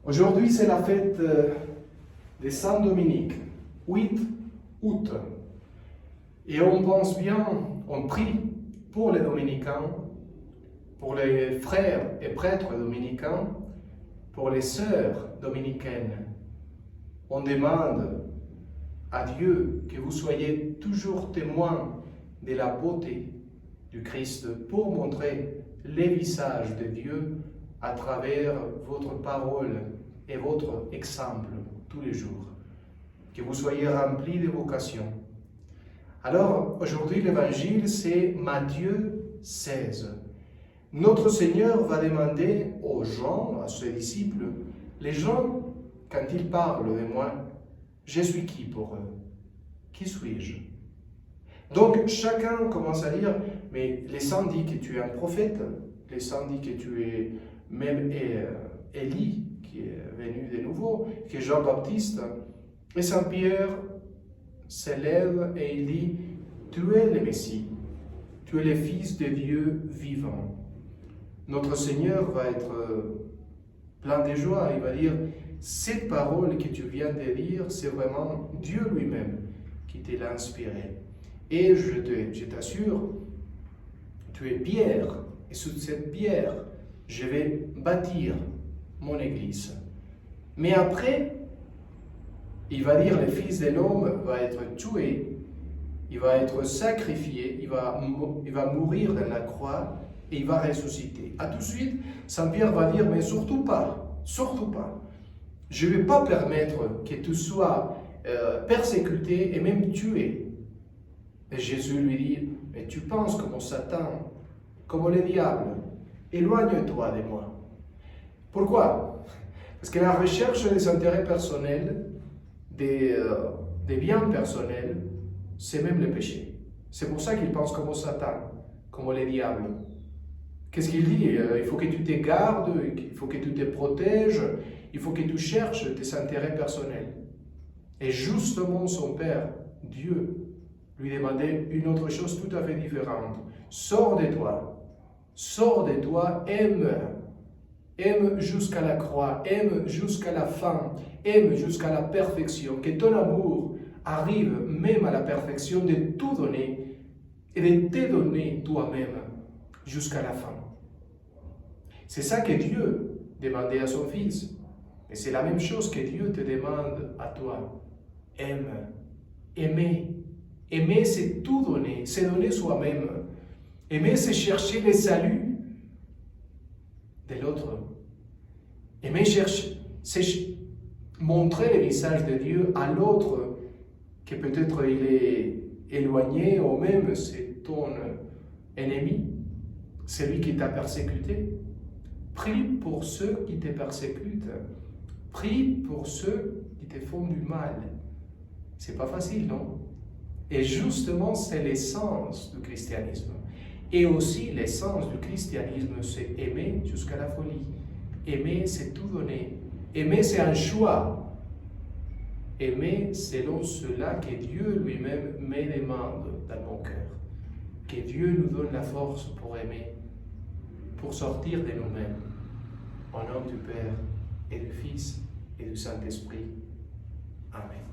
Aujourd'hui, c'est la fête de Saint-Dominique, 8 août. Et on pense bien, on prie pour les dominicains, pour les frères et prêtres dominicains, pour les sœurs dominicaines. On demande à Dieu que vous soyez toujours témoins de la beauté du Christ pour montrer les visages de Dieu à travers votre parole et votre exemple tous les jours. Que vous soyez remplis de vocation. Alors, aujourd'hui, l'évangile, c'est Matthieu 16. Notre Seigneur va demander aux gens, à ses disciples, les gens, quand ils parlent de moi, je suis qui pour eux? Qui suis-je? Donc, chacun commence à dire, mais les saints disent que tu es un prophète, les saints disent que tu es même Élie, qui est venu de nouveau, que Jean-Baptiste. Et Saint-Pierre s'élève et il dit, tu es le Messie, tu es le Fils de Dieu vivant. Notre Seigneur va être plein de joie, il va dire, cette parole que tu viens de dire, c'est vraiment Dieu lui-même qui te l'a inspiré. Et je t'assure, tu es pierre, et sur cette pierre, je vais bâtir mon église. Mais après, il va dire, le Fils de l'homme va être tué, il va être sacrifié, il va mourir dans la croix et il va ressusciter. À tout de suite, Saint Pierre va dire, mais surtout pas, je ne vais pas permettre que tu sois persécuté et même tué. Et Jésus lui dit, mais tu penses comme Satan, comme le diable, éloigne-toi de moi. Pourquoi? Parce que la recherche des intérêts personnels, des biens personnels, c'est même le péché. C'est pour ça qu'il pense comme Satan, comme le diable. Qu'est-ce qu'il dit? Il faut que tu te gardes, il faut que tu te protèges, il faut que tu cherches tes intérêts personnels. Et justement, son Père, Dieu, lui demandait une autre chose tout à fait différente. Sors de toi, aime jusqu'à la croix, aime jusqu'à la fin, aime jusqu'à la perfection, que ton amour arrive même à la perfection de tout donner et de te donner toi-même jusqu'à la fin. C'est ça que Dieu demandait à son Fils. Et c'est la même chose que Dieu te demande à toi. Aimer, c'est tout donner, c'est donner soi-même. Aimer, c'est chercher le salut de l'autre. Aimer, c'est montrer le visage de Dieu à l'autre, que peut-être il est éloigné, ou même c'est ton ennemi, celui qui t'a persécuté. Prie pour ceux qui te persécutent. Prie pour ceux qui te font du mal. C'est pas facile, non? Et justement, c'est l'essence du christianisme. Et aussi, l'essence du christianisme, c'est aimer jusqu'à la folie. Aimer, c'est tout donner. Aimer, c'est un choix. Aimer selon cela que Dieu lui-même me demande dans mon cœur. Que Dieu nous donne la force pour aimer, pour sortir de nous-mêmes. Au nom du Père et du Fils et du Saint-Esprit. Amen.